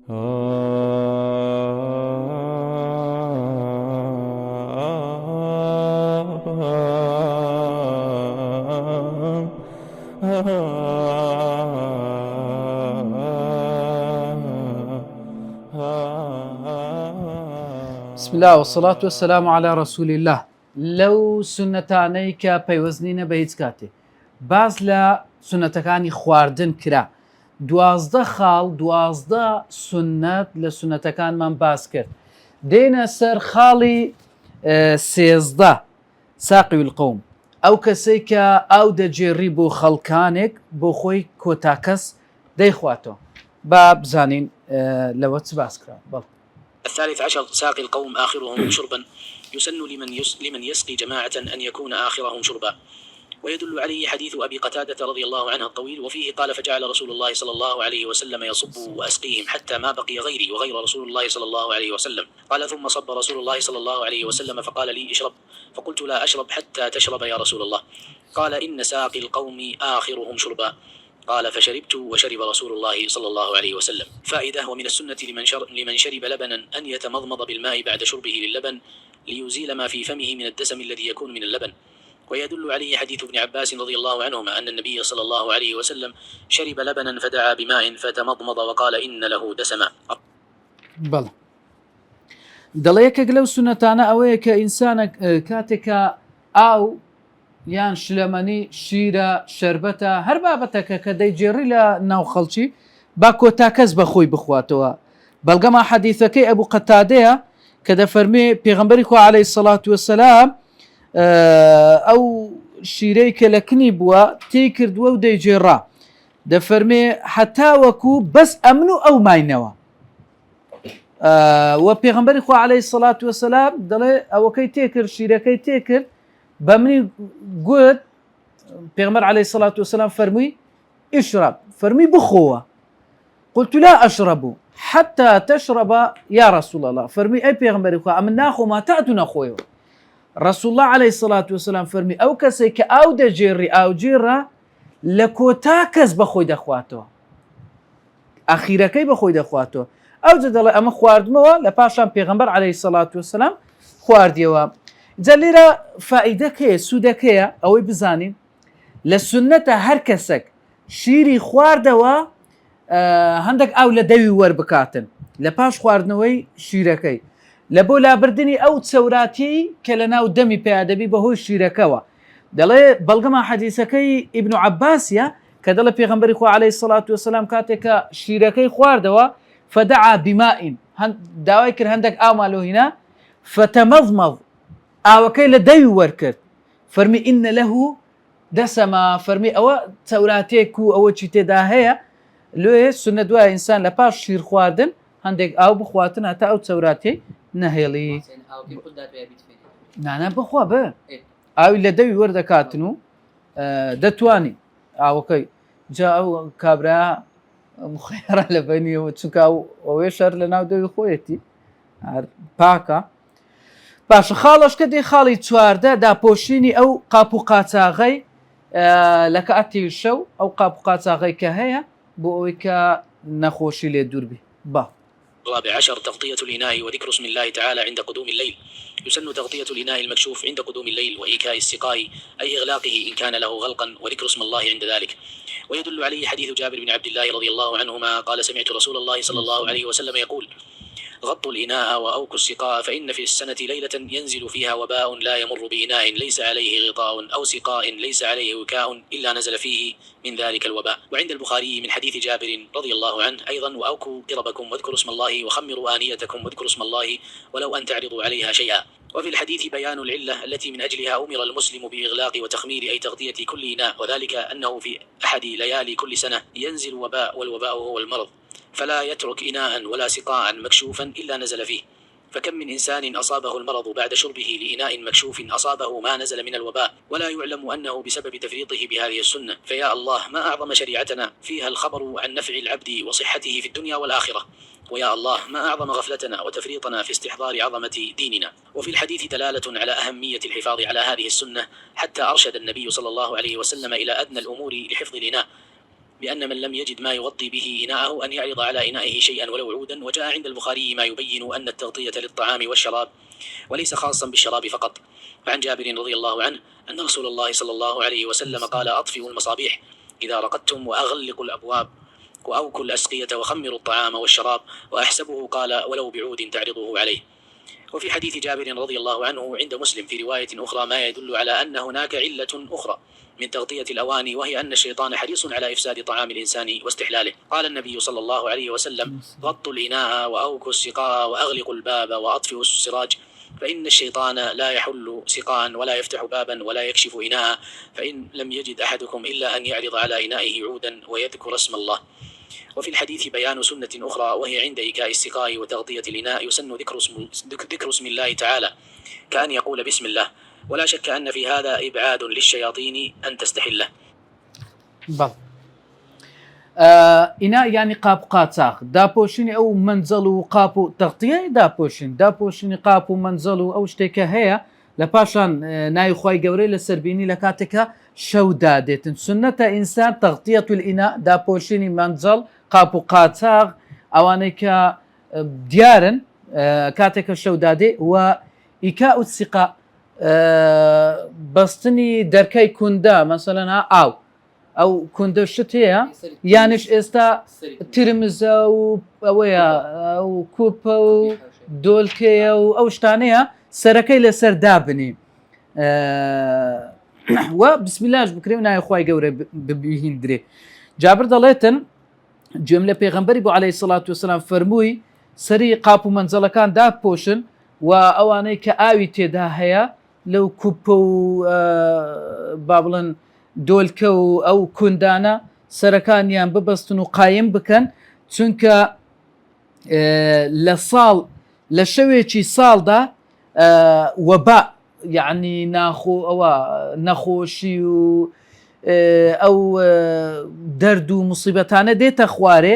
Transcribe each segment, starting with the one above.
بسم الله والصلاة والسلام على رسول الله. لو سنتانەی کە پەیوەستنی نەبە هیچ کاتێ باز لە سنەتەکانی خواردن کرا. 12 خاڵ 12 سنەت لە سنەتەکانمان باس کرد. دێنە سەر خاڵی 13 ساقی القوم، ئەو کەسەی کە ئاو دەجێڕی بۆ خەڵکانێک بۆ خۆی کۆتاکەس دەیخواتەوە. با بزانین لەوە چ باس کرا. بەڵ 13 ساقي القوم آخرهم شربا، يسن لمن يسقي جماعة أن يكون آخرهم شربا. ويدل عليه حديث أبي قتادة رضي الله عنه الطويل، وفيه قال: فجعل رسول الله صلى الله عليه وسلم يصب وأسقيهم حتى ما بقي غيري وغير رسول الله صلى الله عليه وسلم. قال: ثم صب رسول الله صلى الله عليه وسلم فقال لي: اشرب. فقلت: لا أشرب حتى تشرب يا رسول الله. قال: إن ساقي القوم آخرهم شربا. قال: فشربت وشرب رسول الله صلى الله عليه وسلم. فائدة: ومن السنة لمن شرب لبنا أن يتمضمض بالماء بعد شربه للبن ليزيل ما في فمه من الدسم الذي يكون من اللبن. ويدل عليه حديث ابن عباس رضي الله عنهما أن النبي صلى الله عليه وسلم شرب لبنا فدعا بماء فتمضمض وقال: إن له دسما. بەڵێ دەڵەیەکێک لەو سونەتانە ئەوەیە کە ئینسانە کاتێکە ئاو یان شلەمەنی شیرە شەربەتە هەر بابەتەکە کە دەیجێڕی لە ناو خەڵکی با کۆتاکەس بە خۆی بخواتەوە. بەڵگەما حەدیثەکەی ئەبوو قەتادەیە کە دەفەرمێ پێغەمبەری خوا عەلەیهی سەڵات وەسەلام ئەو شیرەی کە لە کنی بووە تێی کردووە و دەیجێڕا، دەفەرمێ حەتا وەکو بەس ئەمن و ئەو ماینەوە. وە پێغەمبەری خوا عەلەیهی سەڵات وەسەلام دەڵێ ئەوەکەی تێکرد شیرەکەی تێکرد بە منی گوت پێغەمبەر عەلەیهی سەڵات وەسەلام فەرمووی: ئیشرب، فەرمووی بخۆوە. قلت: لا أشرب حتى تشرب يا رسول الله. فەرمووی: ئەی پێغەمبەری خوا ئەمن ناخۆما تا تو نەخۆیەوە. رسول الله عەلەیهی سەڵات وەسەلام فەرمووی: ئەو کەسێک کە ئاو دەجێڕی ئاوجێڕە لە کۆتا کەس بەخۆی دەخواتەوە، ئەخیرەکەی بەخۆی دەخواتەوە. ئەوجە دەڵێ ئەمە خواردمەوە لە پاشان پێغەمبەر عەلەیهی سەڵات وەسەلام خواردیەوە. جا لێرە فائیدەکەیە سوودەکەیە ئەوەی بزانین لە سنەتە هەر کەسێک شیری خواردەوە هەندێک ئاو لە دەوی وەربکاتن لە پاش خواردنەوەی شیرەکەی لە بۆ لابردنی ئەو چەوراتی کە لە ناو دەمی پێیادەبی بەهۆی شیرەکەوە. دەڵێ بەڵگەما حەدیثەکەی ئیبن عەباسیە کە دەڵێ پێغەمبەری خوا عەلەیهی سەڵات وەسەلام کاتێکە شیرەکەی خواردەوە فدعا بماء، داوای کرد هەندێک ئاو مالۆهینا، فتەمەضمەض، ئاوەکەی لە دەوی وەرکرد، فەرمی: ئین له دەسەما، فەرمی ئەوە چەوراتێک و ئەوە چی تێدا هەیە. لێ سنە دوای ئینسان لە پاش شیر خواردن هەندێک ئاو بخواتن هەتا ئەو چەوراتی نەهێڵی. نانە بخوا بە ئاوی لە دەوی وەردەکاتن و دەتوانی ئاوەکەی. جا ئەو کابرا مخێرە لە بەنیەوە چونکە ئەوێ شەر لە ناو دەوی خۆیەتی پاکە. باشە خاڵەشکە دێ خاڵی چواردە داپۆشینی ئەو قاپ و قاچاغەی لە کاتی شەو، ئەو قاپ و قاچاغەی کە هەیە بۆ ئەوەی کە نەخۆشی لێ دووربی. با 14 تغطية الإناء وذكر اسم الله تعالى عند قدوم الليل. يسن تغطية الإناء المكشوف عند قدوم الليل وإيكاء السقاء أي إغلاقه إن كان له غلقا، وذكر اسم الله عند ذلك. ويدل عليه حديث جابر بن عبد الله رضي الله عنهما قال: سمعت رسول الله صلى الله عليه وسلم يقول: غطوا الإناء وأوكوا السقاء، فإن في السنة ليلة ينزل فيها وباء لا يمر بإناء ليس عليه غطاء أو سقاء ليس عليه وكاء إلا نزل فيه من ذلك الوباء. وعند البخاري من حديث جابر رضي الله عنه أيضا: وأوكوا قربكم واذكروا اسم الله وخمروا آنيتكم واذكروا اسم الله ولو أن تعرضوا عليها شيئا. وفي الحديث بيان العلة التي من أجلها أمر المسلم بإغلاق وتخمير أي تغطية كل إناء، وذلك أنه في أحد ليالي كل سنة ينزل وباء، والوباء هو المرض، فلا يترك إناء ولا سقاء مكشوفا إلا نزل فيه. فكم من إنسان أصابه المرض بعد شربه لإناء مكشوف أصابه ما نزل من الوباء ولا يعلم أنه بسبب تفريطه بهذه السنة. فيا الله، ما أعظم شريعتنا فيها الخبر عن نفع العبد وصحته في الدنيا والآخرة، ويا الله ما أعظم غفلتنا وتفريطنا في استحضار عظمة ديننا. وفي الحديث دلالة على أهمية الحفاظ على هذه السنة، حتى أرشد النبي صلى الله عليه وسلم إلى أدنى الأمور لحفظ الإناء. بأن من لم يجد ما يغطي به إناءه أن يعرض على إنائه شيئا ولو عودا. وجاء عند البخاري ما يبين أن التغطية للطعام والشراب وليس خاصا بالشراب فقط. فعن جابر رضي الله عنه أن رسول الله صلى الله عليه وسلم قال: أطفئوا المصابيح إذا رقدتم وأغلقوا الأبواب وأوكوا الأسقية وخمروا الطعام والشراب. وأحسبه قال: ولو بعود تعرضه عليه. وفي حديث جابر رضي الله عنه عند مسلم في رواية أخرى ما يدل على أن هناك علة أخرى من تغطية الأواني، وهي أن الشيطان حريص على إفساد طعام الإنسان واستحلاله. قال النبي صلى الله عليه وسلم: غطوا الإناء وأوكوا السقاء وأغلقوا الباب وأطفئوا السراج، فإن الشيطان لا يحل سقاء ولا يفتح بابا ولا يكشف إناء، فإن لم يجد أحدكم إلا أن يعرض على إنائه عودا ويذكر اسم الله. وفي الحديث بيان سنة أخرى، وهي عند إيكاء السقاء وتغطية الإناء يسن ذكر اسم الله تعالى كأن يقول بسم الله. ولا شك أن في هذا إبعاد للشياطين أن تستحله. بەڵ ئینا ینی قاپ قاچاق داپۆشینی ئەو منجەڵ و قاپ و تەغتیای داپۆشینی قاپ و منجەڵ و ئەو شتێکە هەیە لە پاشان ناوی خی گەورەی لە سەربینی لە کاتێکە شەودا دێتن. سنەتە ئینسان تەغتیەت الئینا داپۆشینی منجەڵ قاپ و قاچاق ئەوانەی کە دیارن کاتێکە شەودادێ و ئیکا و سقا بەستنی دەرکەی کوندە مەسەلەن ئاو ئەو کوندە شت هەیە یانش ئێستا ترمزە و ئەوەیە ئەو کوپە و دۆلکەیە و ئەو شتانەیە سەرەکەی لەسەر دابنی و بسمیلاش بکرێ و ناوی خی گەورە ببیهیندرێ. جابر دەڵێتن گوێم لە پێغەمبەری بۆ عەلەیهی سەڵات وسەلام فەرمووی سەری قاپ و مەنجەڵەکان داپۆشن و ئەوانەی کە ئاوی تێدا هەیە لەو کوپە و با بڵێن دۆلکە و ئەو کوندانە سەرەکانیان ببەستن و قایم بکەن، چونکە لە ساڵ لە شەوێکی ساڵدا وەبا یعنی ئەوە نەخۆشی و ئەو دەرد و موسیبەتانە دێتە خوارێ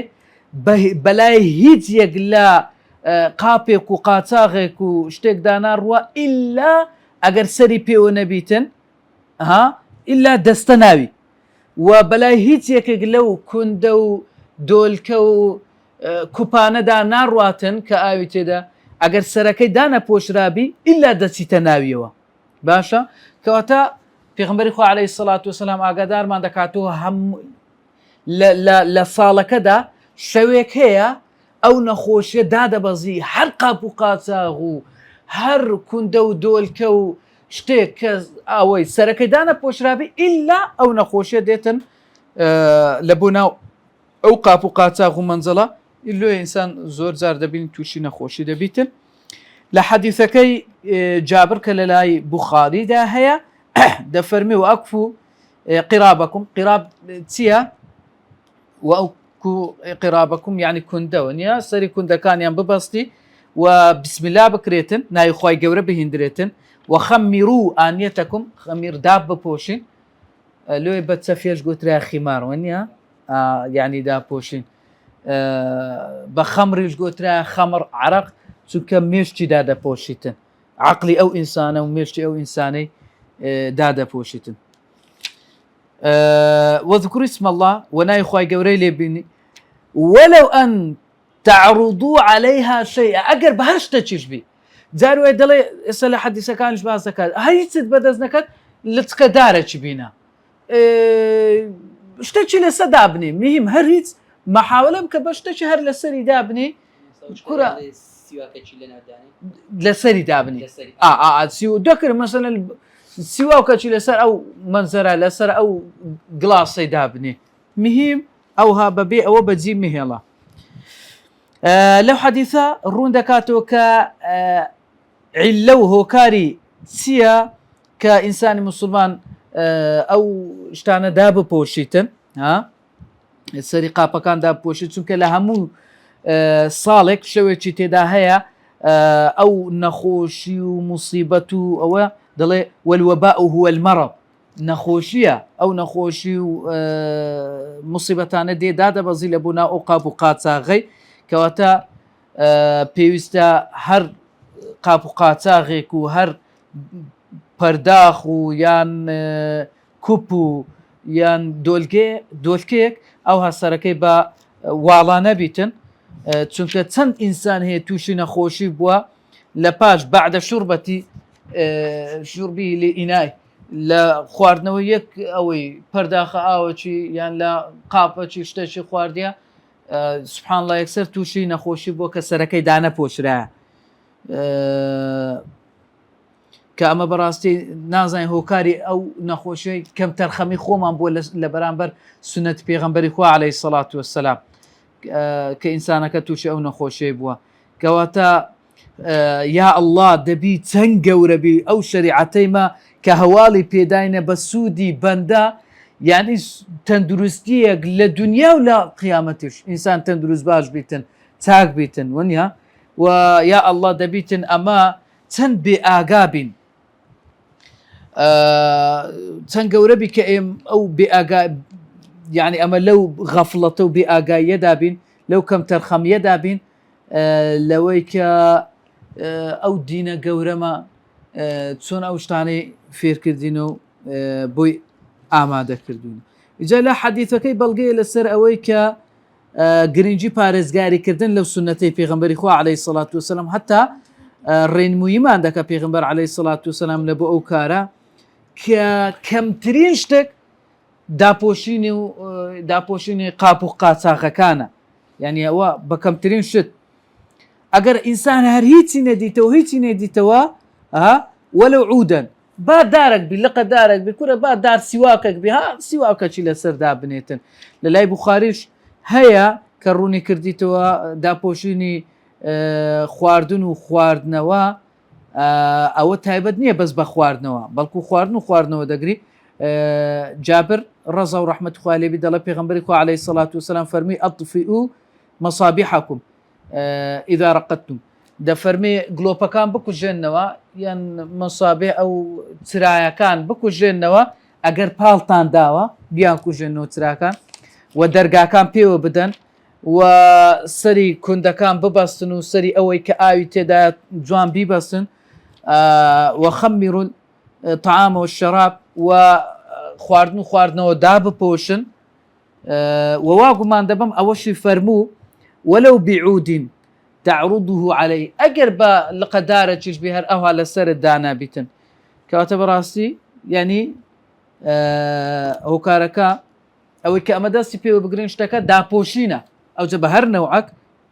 بەلای هیچ یەک لە قاپێک و قاچاغێک و شتێکدا ناڕوە ئیلا ئەگەر سەری پێوە نەبیتن ئیلا دەستە ناوی و بەلای هیچ یەکێک لەو کوندە و دۆلکە و کوپانەدا ناڕواتن کە ئاوی تێدا ئەگەر سەرەکەی دانە پۆشرابی ئیلا دەچیتە ناویەوە. باشە کەواتە پێغەمبەری خوا عەلەیهی سەڵات وسەلام ئاگادارمان دەکاتەوە هەموو لە ساڵەکەدا شەوێک هەیە ئەو نەخۆشیە دادەبەزی هەر قاپ و قاچاغ و هەر کوندە و دۆلکە و شتێک کە ئەوەی سەرەکەی دانە پۆشرابی ئیلا ئەو نەخۆشیە دێتن لە بۆ ناو ئەو قاپ و قاچاغ و مەنجەڵە ئیلۆ ئینسان زۆر جار دەبین تووشی نەخۆشی دەبیتن. لە حەدیثەکەی جابر کە لە لای بوخاریدا هەیە دەفەرمی و ئەکفو قیرابەکم قیراب چییە و ئەو قیرابەکم یعنی کوندەوە نییە سەری کوندەکانیان ببەستی و بسمیلا بکرێتن ناوی خی گەورە بهێندرێتن و خەمیڕوو ئانیەتەکم خەمیر داب بپۆشین لۆی بە چەفێش گوترا خیمارەوە نییە یعنی داپۆشین بە خەمریش گوترا خەمر عەرەق چونکە مێشتی دادەپۆشیتن عەقلی ئەو ئینسانە و مێشتی ئەو ئینسانەی دادەپۆشیتن. وذكر اسم الله وناي خواي قوري لي بيني ولو أن تعرضوا عليها شيء أجر بهرشتا تشبي زاروا يدلي إسأل حديث كانش بعض زكاة هاي تد بدز نكت لتكدارة تشبينا اشتكي لسه دابني مهم هريت محاولة بكبشتكي هر لسري دابني كرة لسري دابني سيو دكر مثلا سیوا کەچی لەسەر ئەو منزەرە لەسەر ئەو گڵاسی دابنێ مهم ئەوها بەبێ ئەوە بەجی مهێڵە. لەو حەدیثە ڕوون دەکاتەوە کە عیلە و هۆکاری چییە کە ئینسانی موسڵمان ئەو شتانە دابپۆشیتن سەری قاپەکان دابپۆشیت چونکە لە هەموو ساڵێک شەوێکی تێدا هەیە ئەو نەخۆشی و موسیبەت و ئەوە دەڵێ والوباء هو المرض نەخۆشیە ئەو نەخۆشی و موسیبەتانە دێ دادەبەزی لە بوو ناو ئەو قاپ و قاچاغی کەواتە پێویستە هەر قاپ و قاچاغێک و هەر پەرداخ و یان کوپ و یان دۆلکەیەک ئەو هەسەرەکەی بە واڵانە بیتن چونکە چەند ئینسان هەیە تووشی نەخۆشی بووە لە پاش بەعدە شوربی لێ ئینای لە خواردنەوە یەک ئەوەی پەرداخە ئاوەچی یان لە قاپەچی شتێکی خواردیە سبحان الله یەکسەر تووشی نەخۆشی بووە کە سەرەکەی دانەپۆشرایە کە ئەمە بەڕاستی نازانین هۆکاری ئەو نەخۆشیی کەم تەرخەمی خۆمان بووە لە بەرامبەر سنەت پێغەمبەری خوا عەلەیهی سەڵات وەسەلام کە ئینسانەکە تووشی ئەو نەخۆشیی بووە کەواتە یا ئەڵڵا دەبی چەند گەورە بی ئەو شەریعەتەیمە کە هەواڵی پێداینە بە سوودی بەندە یعنی تەندروستیەک لە دنیا و لە قیامەتیش ئینسان تەندروست باش بیتن چاک بیتن وەنیا و یا ئەڵڵا دەبیتن ئەمە چەند بێ ئاگا بین چەند گەورە بی کە ئەو بێ ئاگا یعنی ئەمە لەو غەفڵەتە و بێ ئاگاییەدا بین لەو کەم تەرخەمیەدا بین لەوەی کە ئەو دینە گەورەمە چۆن ئەو شتانەی فێرکردین و بۆی ئامادەکردوون ئیجا لە حەدیثەکەی بەڵگەیە لەسەر ئەوەی کە گرنگی پارێزگاریکردن لەو سنەتەی پێغەمبەری خوا عەلەیهی سەڵات وەسەلام هەتا ڕێنموویمان دەکە پێغەمبەر عەلەیهی سەڵات وەسەلام لە بۆ ئەو کارە کە کەمترین شتێک داپۆشینی قاپ و قاچاقەکانە یعنی ئەوە بە کەمترین شت ئەگەر ئینسان هەر هیچی نێدیتەوە وەلو عودەن با دارێک بی لقە دارێک بی کورە با دار سیواکێک بی ها سیواکەچی لەسەر دابنێتن لە لای بوخاریش هەیە کە ڕوونی کردیتەوە داپۆشینی خواردن و خواردنەوە ئەوە تایبەت نییە بەس بە خواردنەوە بەڵکو خواردنەوە دەگری جابر ڕەزا و ڕەحمەت خوا لێبی دەڵێ پێغەمبەری خوا عەلەیهی سەڵات وسەلام فەرمی ئەطفئوا مەصابیحەکم ئیذا ڕەقەدتم دەفەرمێ گلۆپەکان بکوژێنەوە یان مەصابیح ئەو چرایەکان بکوژێنەوە ئەگەر پاڵتان داوە بیان کوژێنەوە چراکان و دەرگاکان پێوە بدەن و سەری کوندەکان ببەستن و سەری ئەوەی کە ئاوی تێدا جوان بیبەستن و خەممیڕون طعام و شەراب و خواردنەوە دابپۆشن ووا گومان دەبم ئەوەشی فەرموو وەلەو بیعودین تعرضه عليه ئەگەر بە لقەدارە چیش بێ هەر ئەوها لەسەرت دانابیتن کەواتە بەڕاستی یعنی هۆکارەکە ئەوەی کە ئەمە دەستی پێوە بگرین شتەکە داپۆشینە ئەوجە بە هەر نەوعەک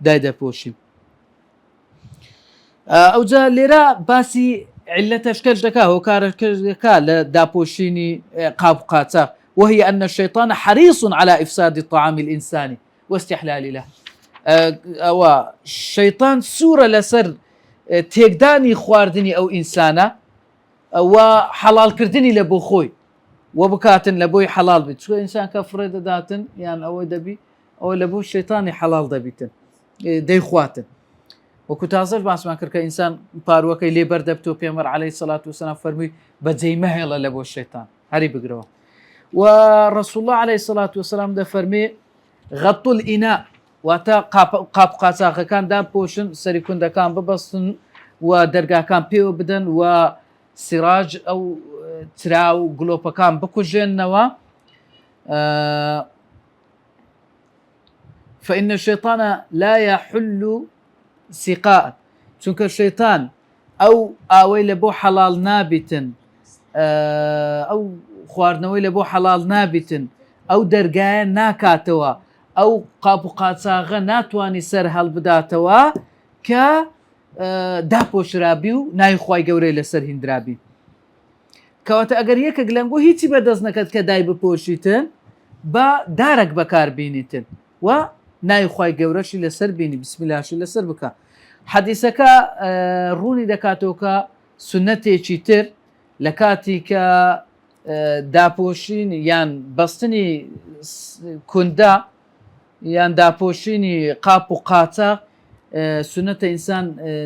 دایدەپۆشین ئەوجا لێرە باسی علەتە شکەش دەکا هۆکارەکە لە داپۆشینی قاپ و قاچاق وهي أن الشيطان حريص على إفساد الطعام الإنساني واستحلاله له ئەوە شەیطان سوورە لەسەر تێکدانی خواردنی ئەو ئینسانە ئەوە حەڵالکردنی لە بۆ خۆی وە بکاتن لە بۆی حەڵال بێت چوە ئینسان کە فڕێ دەداتن یان ئەوە دەبی ئەوە لە بۆ شەیطانی حەڵال دەبیتن دەیخواتن وەکو تازەش باسمان کرد کە ئینسان پاروەکەی لێ بەردەبتەوە پێغەمبەر عەلەیهی سەڵات وسەلام فەرمووی بەجێی مەهێڵە لە بۆ شەیطان هەری بگرەوە و ڕەسوڵ الله عەلەیهی سەڵات وسەلام دەفەرمێ غەط الئیناء واتە قاپ قاچاقەکان داپۆشن سەری کوندەکان ببەستن و دەرگاکان پێوە بدەن و سیراج ئەو چرا و گلۆپەکان بکوژێننەوە فإن الشيطان لا يحل سقاء چونکە شەیطان ئەو ئاوەی لە بۆ حەڵال نابیتن ئەو خواردنەوەی لە بۆ حەڵال نابیتن ئەو دەرگایە ناکاتەوە ئەو قاپ و قاچاغە ناتوانانی سەر هەڵبداتەوە کە داپۆشرابی و نایخوای گەورەی لەسەر هیندرابی کەواتە ئەگەر یەکێک لەنگۆ هیچی بەدەست نەکەت کە دای بپۆشیتن بە دارێک بەکاربینیتن و نایخوای گەورەشی لەسەر بینی بسمیلاشی لەسەر بکە حەدیسەکە ڕوونی دەکاتەوە کە سنەتێکی تر لە کاتی کە داپۆشین یان بەستنی کوندا یان داپۆشینی قاپ و قاچاق سنەتە ئینسان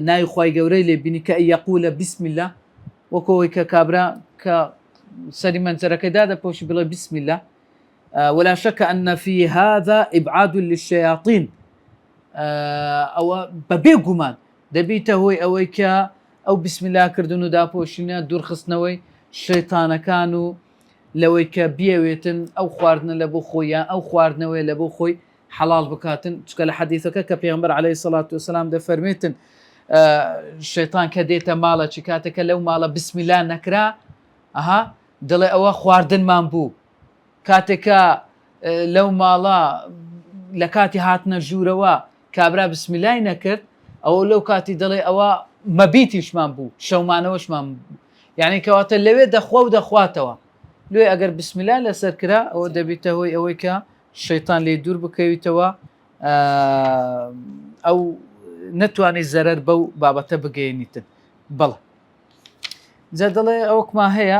ناوی خوای گەورەی لێ بینی کە یەقولە بسم الله وەکەوەی کە کابرا کە سەری مەنجەرەکەیدا دەپۆشی بڵێ بسم الله ولا شك أن في هذا إبعاد للشياطين ئەوە بەبێ گومان دەبیتە هۆی ئەوەی کە ئەو بسم الله کردن و داپۆشینە دوورخستنەوەی شەیتانەکان و لەوەی کە بیاوێتن ئەو خواردنە لە بۆ خۆیان ئەو خواردنەوەی لە بۆ خۆی حەڵال بکاتن چکە لە حەدیثەکە کە پێغەمبەر عەلەیهی سەڵات وسەلام دەفەرمێتن شەیطان کە دێتە ماڵە چ کاتێکە لەو ماڵە بسمیلا نەکرا دڵێ ئەوە خواردنمان بوو کاتێکە لەو ماڵە لە کاتی هاتنە ژوورەوە کابرا بسمیلای نەکرد ئەوە لەو کاتی دەڵێ ئەوە مەبیتیشمان بوو شەومانەوەشمان بوو یعنی کەواتە لەوێ دەخوا و دەخواتەوە لێ ئەگەر بسمیلا لەسەر کرا ئەوە دەبێتە هۆی ئەوەی کە شەیطان لێ دوور بکەویتەوە ئەو نەتوانێت زەرەر بەو بابەتە بگەێنیتن بەڵێ جا دەڵێ ئەوەکمان هەیە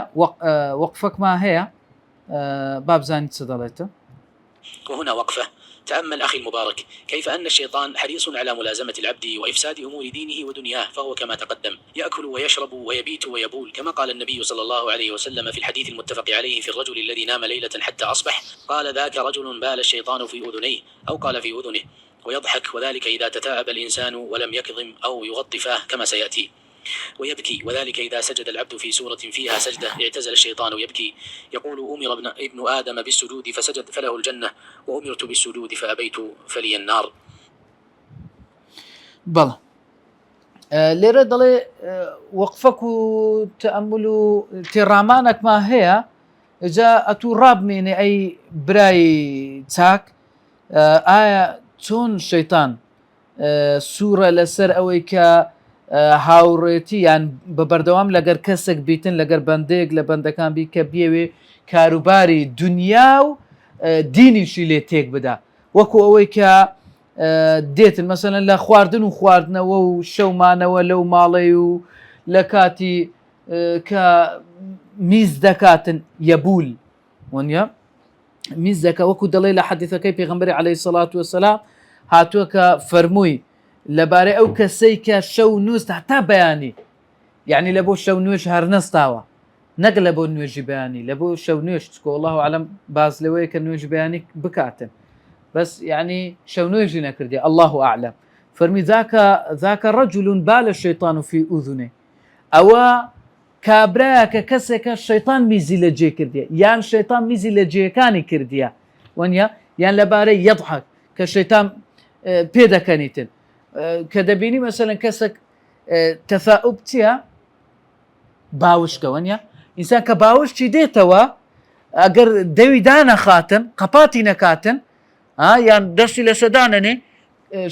وەقفەکمان هەیە بابزانیت چ دەڵێتە. وهنا وقفة. تأمل أخي المبارك كيف أن الشيطان حريص على ملازمة العبد وإفساد أمور دينه ودنياه، فهو كما تقدم يأكل ويشرب ويبيت ويبول، كما قال النبي صلى الله عليه وسلم في الحديث المتفق عليه في الرجل الذي نام ليلة حتى أصبح قال ذاك رجل بال الشيطان في أذنيه، أو قال في أذنه، ويضحك وذلك إذا تثاءب الإنسان ولم يكظم أو يغطي فاه كما سيأتي، ويبكي وذلك إذا سجد العبد في سورة فيها سجدة اعتزل الشيطان يبكي، يقول أمر ابن آدم بالسجود فسجد فله الجنة، وأمرت بالسجود فأبيت فلي النار. بەڵێ لێرە دەڵێ وەقفەک و تەئەممل و تێڕامانێکمان هەیە ئەجا ئەتوو ڕابمێنێ ئەی برای چاک ئایا چۆن شەیطان سوورە لەسەر ئەوەی کە هاوڕێتی یان بە بەردەوام لەگەر کەسێک بیتن لەگەر بەندێک لە بەندەکان بی کە بیاوێ کاروباری دنیا و دینیشی لێ تێک بدا وەکو ئەوەی کە دێتن مەسەلەن لە خواردن و خواردنەوە و شەومانەوە لەو ماڵەی و لە کاتی کە میز دەکاتن یەبول وەنیا میز دەکە وەکو دەڵێ لە حەدیثەکەی پێغەمبەری عەلەیهی سەڵات وەسەلام هاتووە کە فەرمووی لەبارەی ئەو کەسەی کە شەو نووست هەتا بەیانی یعنی لە بۆ شەو نوێژ هەر نەستاوە نەک لە بۆ نوێژی بەیانی لە بۆ شەو نوێژ چکۆ والله ئەعلەم باز لەوەیە کە نوێژ بەیانی بکاتن بەس یعنی شەو نوێژی نەکردی الله ئەعلەم فەرمی ذاکە رەجل بال الشەیطان في ئوذنه ئەوە کابرایە کە کەسێکە شەیطان میزی لە جێ کردیە یان شەیطان میزی لە جێەکانی کردیە وەنیا یان لەبارەی یەضحەک کە شەیطان پێدەکەنیتن کە دەبینی مەسەلەن کەسێک تەفاؤب چییە باوشکە وەنیا ئینسان کە باوشتی دێتەوە ئەگەر دەوی دانەخاتن قەپاتی نەکاتن یان دەستی لە سەدانەنێ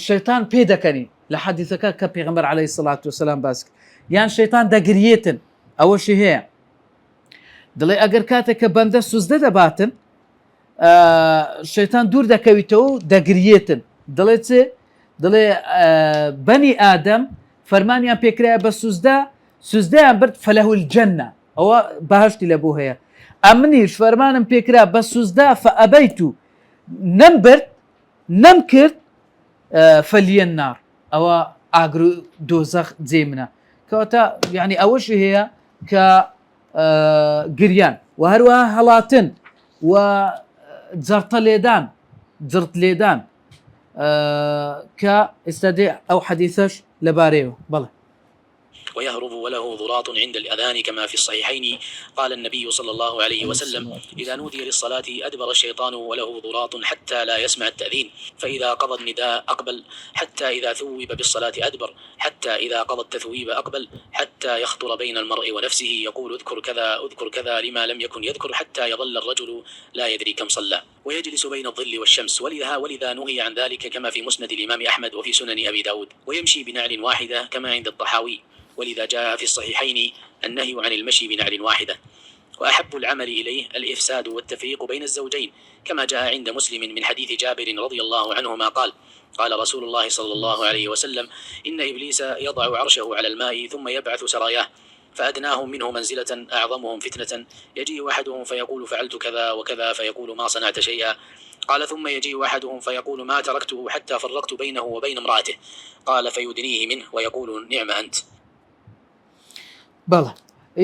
شەیطان پێدەکەنی لە حەدیثەکە کە پێغەمبەر عەلەیهی سەڵات وسەلام باس کرد یان شەیطان دەگرێتن ئەوەشی هەیە دڵێ ئەگەر کاتێک کە بەندە سوزدە دەباتن شەیطان دوور دەکەویتەوە و دەگرێتن دڵێ چێ دڵێ بەنی ئادەم فەرمانیان پێکرایە بە سوزدەیان برد فەلەه الجەنە ئەوە بەهەشتی لە بۆ هەیە ئەمنیش فەرمانم پێکرا بە سوزدە فەئەبەیت و نەمبرد نەمکرد فەلی النار ئەوە ئاگر و دۆزەخ جێ منە کەواتە یعنی ئەوەشی هەیە کە گریان و هەروەها هەڵاتن و جەرتە لێدان جرت لێدان کە ئێستا دێ ئەو حەدیثەش لەبارەیەوە بەڵێ. ويهرب وله ضراط عند الأذان كما في الصحيحين قال النبي صلى الله عليه وسلم إذا نودي للصلاة أدبر الشيطان وله ضراط حتى لا يسمع التأذين فإذا قضى النداء أقبل حتى إذا ثوب بالصلاة أدبر حتى إذا قضى التثويب أقبل حتى يخطر بين المرء ونفسه يقول اذكر كذا لما لم يكن يذكر حتى يظل الرجل لا يدري كم صلى ويجلس بين الظل والشمس ولذا نهي عن ذلك كما في مسند الإمام أحمد وفي سنن أبي داود ويمشي بنعل واحدة كما عند الطحاوي ولذا جاء في الصحيحين النهي عن المشي بنعل واحدة وأحب العمل إليه الإفساد والتفريق بين الزوجين كما جاء عند مسلم من حديث جابر رضي الله عنهما قال رسول الله صلى الله عليه وسلم إن إبليس يضع عرشه على الماء ثم يبعث سراياه فأدناهم منه منزلة أعظمهم فتنة يجيء أحدهم فيقول فعلت كذا وكذا فيقول ما صنعت شيئا قال ثم يجيء أحدهم فيقول ما تركته حتى فرقت بينه وبين امرأته قال فيدنيه منه ويقول نعم أنت. بەڵێ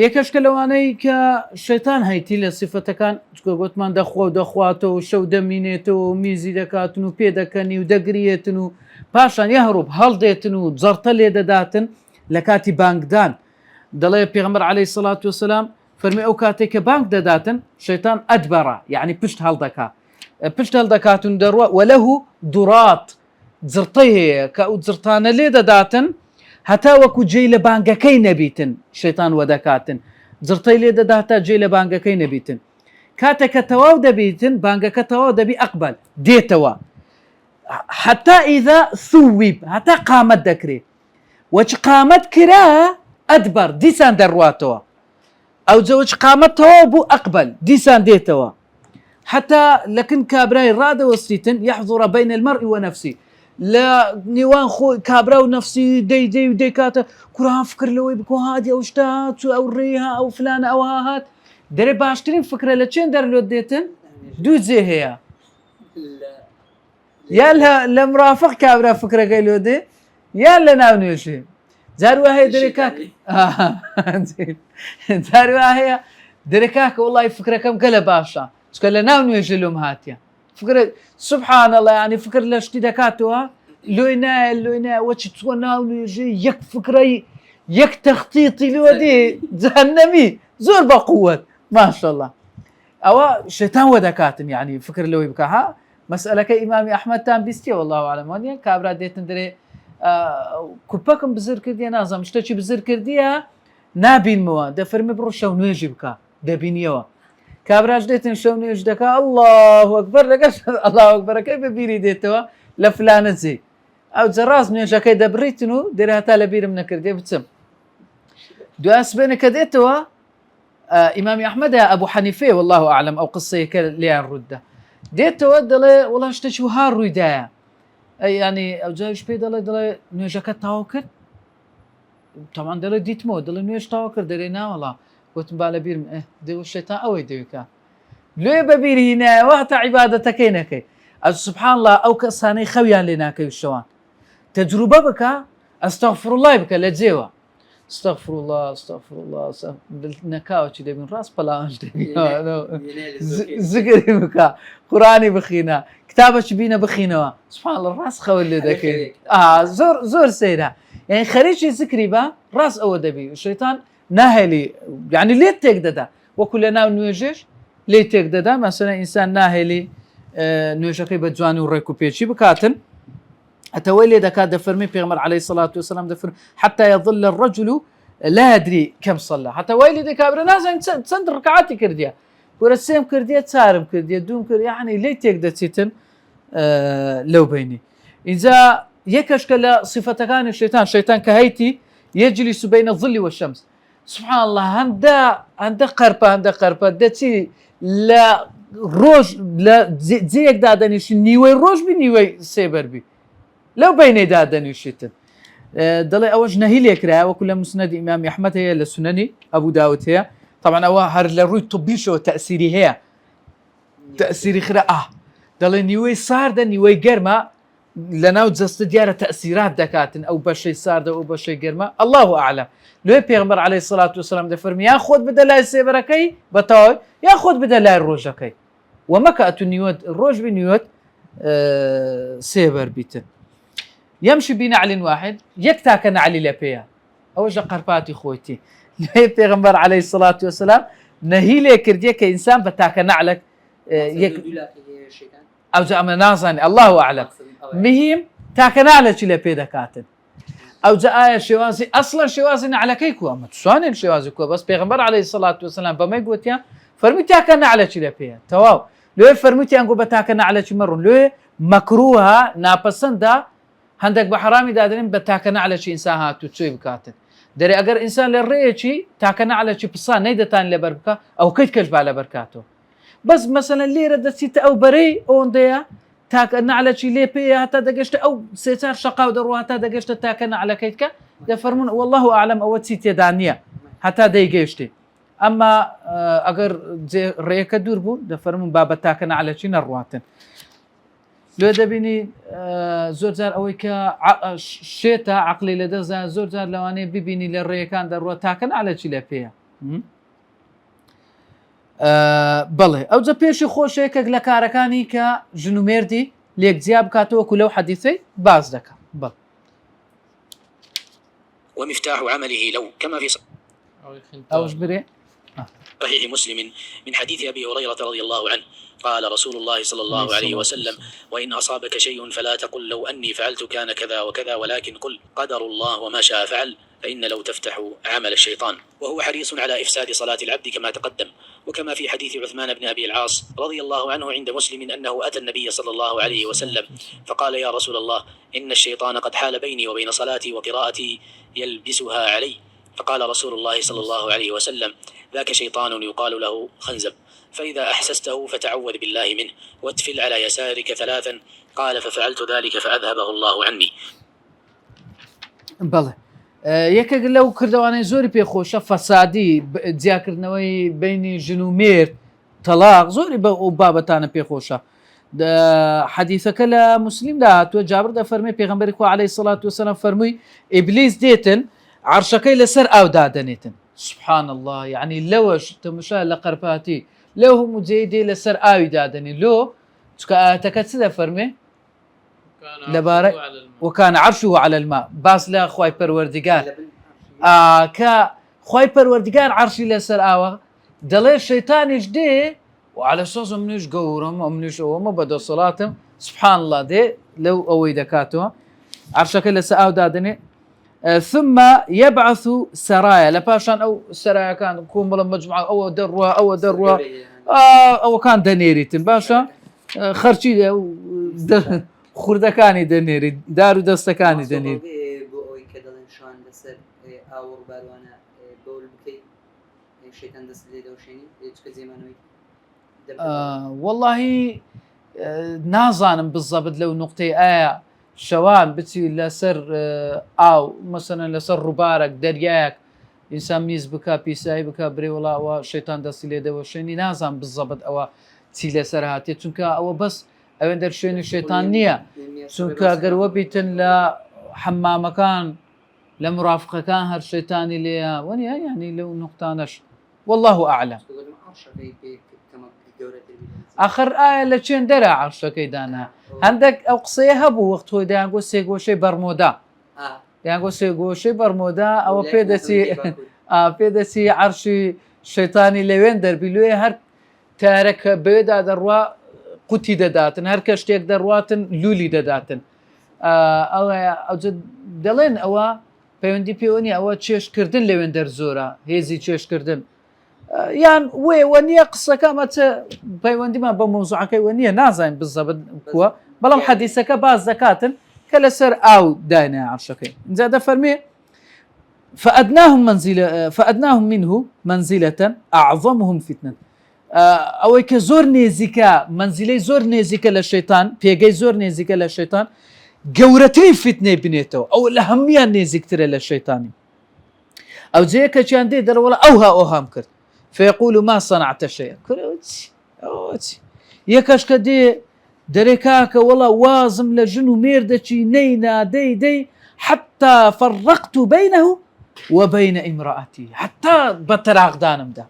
یەکەشکە لەوانەی کە شەیطان هەیتی لە سیفەتەکان گوتمان دەخواتەوە شەو دەمینێتەوە و میزی دەکاتن و پێدەکەنی و دەگرێتن و پاشان یەهڕوب هەڵدێتن و جەرتە لێ دەداتن لە کاتی بانگدان دەڵێ پێغەمبەر عەلەیهی سەڵات وسەلام فرمي أو كاتيك بانك داداتن شيطان أدبر يعني بشت هالدكاتن دروا وله درات زرطيه كأو زرطان لي داداتن هتا وكو جيل بانكي نبيتن شيطان ودكاتن زرطي لي داداتا جيل بانكي نبيتن كاتك تواو دبيتن بانكك تواو دبي أقبل ديتوا حتى إذا ثوب حتى قامت دكري وش قامت كرا أدبر ديسان درواتوا أو زوج قامت بو أقبل ديسان ديتوا حتى لكن كابراي راد وستيتن يحضر بين المرء ونفسه لا نيوان خو كابرا ونفسي دي كاتا كران فكر لو يبكو هادي أو شتات أو ريها أو فلان أو هات دري باشترين فكرة لتشين در لو ديتن دو زي هي يا لمرافق كابرا فكرة قيلو دي يا لناوني شيء زاروا هي دريكاك زاروا هي دريكاك والله فكرة كم قلب باشا تقول ناوني يجلهم هاتيا فكرة سبحان الله يعني فكر لشتي دكاتوها لوينا وش توناوني يجي يك فكرة يك تخطيطي لودي جهنمي زور بقوة ما شاء الله أو شيطان ودكاتن يعني فكر لو يبكاها مسألة كإمام أحمد تام بيستي والله أعلم ونيا كابرا ديتن دري كوباكم بزر كرديا نازم اشتكي بزر كرديا نابين موا ده فرمي بروشة ونويجي بكا ده بينيوا كابراج ديتن شو نويج دكا الله أكبر لقاش الله أكبر كيف بيري ديتوا لفلانة زي أو زراز نويجا كي دبريتنو ديرها تالا بير من كرديا بتسم دو أسبين كديتوا إمام أحمد أبو حنيفة والله أعلم أو قصة كليان ردة ديتوا دلي والله اشتكي هار رويدايا يعني او جايش بي دلي نويجا كتاوكر طبعا دلي ديتمو دلي نويج تاوكر درينا والله قلت مبالا بير ديو الشيطان اوي ديوكا لو ببير هنا وقت عبادتك هناك سبحان الله او كساني خويان لنا كي الشوان تجربه بك استغفر الله بك لجيوا استغفر الله بالنكاو كذا من راس بلاش زكري بك قراني بخينا كتابك بينا بخينا سبحان الله راس خول ذاك زور سيره يعني خريج ذكري با راس او دبي الشيطان ناهلي يعني ليه تقددا وكلنا نوجش ليه تقددا مثلا انسان ناهلي نوجكي بجواني وريكو بيشي بكاتن أتولي دكاد فرمي بيغمر عليه الصلاة والسلام دفر حتى يظل الرجل لا يدري كم صلى حتى ويلي دكابر ناس تسند ركعاتي كرديا ورسيم كرديا تسارم كرديا دوم كرديا يعني ليه تقدر تيتن لو بيني إذا يكشكل صفة كان الشيطان كهيتي يجلس بين الظل والشمس سبحان الله هندا قربة دتي لا روج لا زيك دادنيش نيوي روج بنيوي سيبر بي لو بين دادن يشتن ضلي أوج نهيل يكره وكل مسند إمام أحمد هي للسنني أبو داود هي طبعا أو هر لروي طبيشو تأثيري هي تأثيري خرا ضلي نيوي صار ده نيوي جرما لنا وجست ديارة تأثيرات دكاتن أو بشي صار ده أو بشي جرما الله أعلم لو بيغمر عليه الصلاة والسلام ده فرمي ياخذ بدل السيبركي بتاوي ياخذ بدل الروجكي ومكأت نيوت الروج بنيوت سيبر بيتن يمشي بنعل واحد يكتاك نعل لبيا أوجه قرباتي خويتي بيغمر عليه الصلاة والسلام نهي لك رديك إنسان بتاك نعلك أو جاء مناظني الله أعلم مهم تاك نعلك لبيا دكاتن أو جاء شوازي أصلا شوازي نعلك يكوا ما تسواني الشوازي كوا بس بيغمر عليه الصلاة والسلام بما يقولتيا فرميتاك نعلك لبيا تواو لو فرميتي أنقو بتاك نعلك مرون لو مكروها ناپسندا هندك بحرامي دادرين بتاكنا على شي انسان هاتو تسوي بكاتن دري اگر انسان للريشي تاكنا على شي بصان نيدتان لبركه او كيتكش على بركاته بس مثلا ليره دسيت او بري اونديا تاكنا على شي ليبي حتى دقشت او سيتار شقاو درو حتى دقشت تاكنا على كيتك ده فرمون والله اعلم او تسيت دانيا حتى ديجشتي اما اگر زي ريكه دوربو ده فرمون بابا تاكنا على شي نرواتن لو دبيني زور زار اويكا شيتا عقلي لدزا زور زار لواني ببيني للريكان درو تاكن على جلابيا بله او جا بيشي خوش هيك لكاركاني كا جنوميردي ليك زياب كاتو كلو حديثي باز دكا بل ومفتاح عمله لو كما في او جبري صحيح مسلم من حديث أبي هريرة رضي الله عنه قال رسول الله صلى الله عليه وسلم: وإن أصابك شيء فلا تقل لو أني فعلت كان كذا وكذا، ولكن قل قدر الله وما شاء فعل، فإن لو تفتح عمل الشيطان. وهو حريص على إفساد صلاة العبد كما تقدم. وكما في حديث عثمان بن أبي العاص رضي الله عنه عند مسلم أنه أتى النبي صلى الله عليه وسلم فقال: يا رسول الله، إن الشيطان قد حال بيني وبين صلاتي وقراءتي يلبسها علي. فقال رسول الله صلى الله عليه وسلم: ذاك شيطان يقال له خنزب، فإذا أحسسته فتعوذ بالله منه واتفل على يسارك 3. قال: ففعلت ذلك فأذهبه الله عني. بەڵێ یەکێک لەو کردوانەی زۆری پێخۆشە فەسادی جیاکردنەوەی بینی ژن و مێرد تەلاق زۆری بە ئەو بابەتانە پێخۆشە. حەدیثەکە لە مسلمدا هاتووە جابر دەفەرمێ پێغەمبەری خوا عەلەیهی سەڵات وسەلام فەرمووی ئیبلیس دێتن عەرشەکەی لەسەر ئاو دادەنێتن. سبحان الله، یعنی لەوەش تەماشا لە قەرپاتی لەو هەموو جێی دێ لەسەر ئاوی دادەنێ لۆ چکە ئاەتەکە چ دەفەرمێ لەبارەی وكان عرشه على الماء باس لا خوای پەروەردگار کە خوای پەروەردگار عەرشی لەسەر ئاوە دەڵێ شەیتانیش دێ وعلى سۆز منیش گەورم منیش ئەوەمە بەدەسەڵاتم سبحان الله دێ لەو ئەوەی دەکاتەوە عەرشەکە لەسەر ئاو دادنێ ثم يبعث سرايا لپاشان ئەو سەرایەکان کۆمەڵە مەجموعە ئەوە دەڕوا ئەوە دەڕوا ئەوەکان دەنێریتن باشە خەرچی خوردەکانی دەنێری دار و دەستەکانی دەنێری بۆ ئەوەی کە دەڵێن شان لەسەر ئاوەڕ باروانە بەول بکەیت شەیتان دەست لێ دەوشێنی چکە جێمانەوەی واللهی نازانم بزەبت لەو نقطەی ئایا شەوان بچی لەسەر ئاو مەسەلەن لەسەر ڕووبارێک دەریایەک ئینسان میز بکە پیسایی بکە برێ وڵاوە شەیتان دەستی لێ دەوەشێنی نازان بزەبت ئەوە چی لەسەر هاتێت چونکە ئەوە بەس ئەوێن دەرشوێنی شێتان نییە چونکە ئەگەر بیتن لە حەمامەکان لە مرافقەکان هەر شێتانی لێە وەنیە ینی لەو نقطانەش والله ئەعلەم. ئاخر ئایا لە چێن دەرە عەرشەکەی دانا هەندێک ئەو قسەیە هەبوو وەخت تۆی دەیانگۆ سێگۆشەی بەرمۆدا یانگۆ سێگۆشەی بەرمۆدا ئەوە پێدەچی عەرشی شەیتانی لەوێن دەربی لێ هەر تارەکە بێدا دەڕوا قوتی دەداتن هەر کە شتێک دەڕواتن لولی دەداتن دەڵێن ئەوە پەیوەندی پێوەنی ئەوە چێشکردن لەوێن دەرزۆرە هێزی چێشکردن یان وێوە نییە قسەکەمە چ پەیوەندیمان بە مۆزوعەکەی وە نییە نازانین بزەبت کووە بەڵام حەدیسەکە باز دەکاتن کە لەسەر ئاو داینە عەرشەکەی اینجا دەفەرمێ فأدناهم منه منزلة أعظمهم فتنة ئەوەی کە زۆر نێزیکە منزیلەی زۆر نێزیکە لە شەیتان پێگەی زۆر نێزیکە لە شەیتان گەورەترین فتنەی بنێتەوە ئەو لە هەمویان نێزیکترە لە شەیتانی ئەو جەیەکەچیان دێ دەڕوەڵە ئەوها ئەوهام کرد فيقول ما صنعت شيئا یەکەش کە دێ دەرێکاکە وەڵا وازم لە ژن و مێردەچی نەینا دەی حتى فرقت بينه وبين امرأتي حتى بەتەراغدانمدا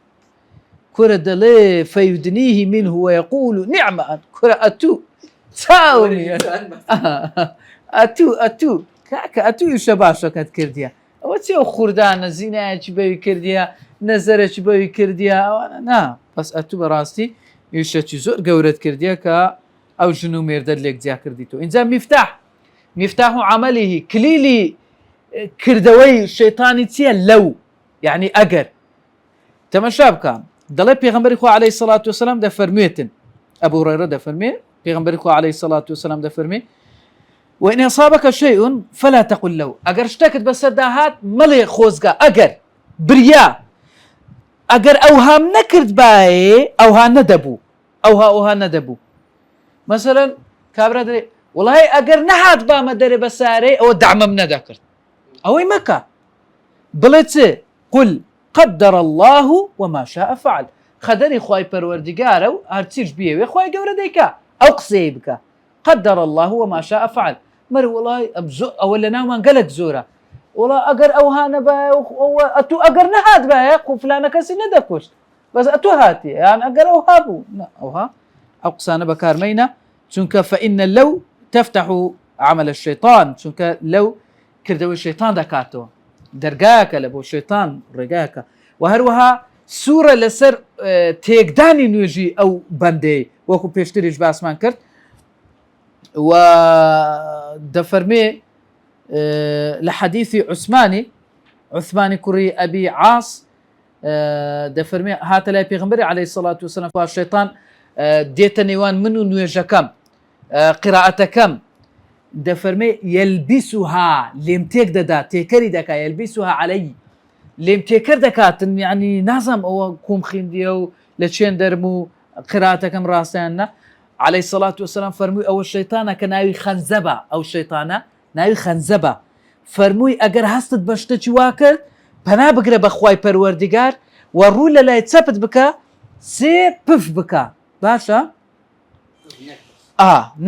كرة دلي فيدنيه منه ويقول نعم أنت كرة أتو تاوني أتو كأتو يشباشة كانت كرديا وتيو خردان زينة بيو كرديا نزرة بيو كرديا نا بس أتو براستي يشتي زور قورت كرديا كا أو جنو ميردد لك زيا كرديتو إنزا مفتاح عمله كليلي كردوي الشيطاني تيا لو يعني أجر تمشاب كان دەڵێ پێغەمبەری خوا عەلەیهی سەڵات وسەلام دەفەرموێتن ئەبوو هورەیرە دەفەرمێ پێغەمبەری خوا عەلەیهی سەڵات وسەلام دەفەرمێ وإن أصابك شيء فلا تقل له ئەگەر شتێکت بەسەر داهات مەڵێ خۆزگا ئەگەر بریا ئەگەر ئەوهام نەکرد باێ ئەوها نەدەبوو مەسەلەن کابرا دەڵێ وڵای ئەگەر نەهات بامە دەرێ بەسارەی ئەوە دەعمەم نەدەکرد ئەوەی مەکە بڵێ چ قل قدر الله وما شاء فعل خدري خواي پروردگارو هرچیش بیه خواي گەورە دەیکا ئەو قسەی بکە قدر الله وما شاء فعل مر والله ئەوە لە ناومان گەلک زۆرە والله ئەگەر ئەوها نەبایە ئەتو ئەگەر نەهات بایە قوفلانە کەسی نەدەکوشت بەس ئەتو هاتی یان ئەگەر ئەوها بوو ئەوها ئەو قسانە بەکارمەینە چونکە فإن لو تفتح عمل الشيطان چونکە لەو کردەوەی شەیتان دەکاتەوە دەرگایەکە لە بۆ شەیتان ڕێگایەکە و هەروەها سوورە لەسەر تێکدانی نوێژی ئەو بەندەی وەکو پێشتریش باسمان کرد و دەفەرمێ لە حەدیثی عوسمانی کوڕی ئەبی عاص دەفەرمێ هاتە لای پێغەمبەری عەلەیهی سەڵات وسەلام شەیطان دێتە نێوان من و نوێژەکەم قراءەتەکەم دەفەرمێ یەلبیسوها لێم تێک دەدا تێکەری دەکا یەلبیسوها عەلەی لێم تێکەر دەکاتن یعنی نازام ئەوە کوم خوێندیە و لە چێن دەرم و قراءەتەکەم ڕاستیان نە عەلەیهی سەڵات وسەلام فەرمووی ئەوە شەیطانە کە ناوی خەنزەبە ئەو شەیطانە ناوی خەنزەبە فەرمووی ئەگەر هەستت بە شتێکی وا کرد پەنا بگرە بە خوای پەروەردیگار و ڕوو لە لای چەپت بکە سێ پف بکە باشە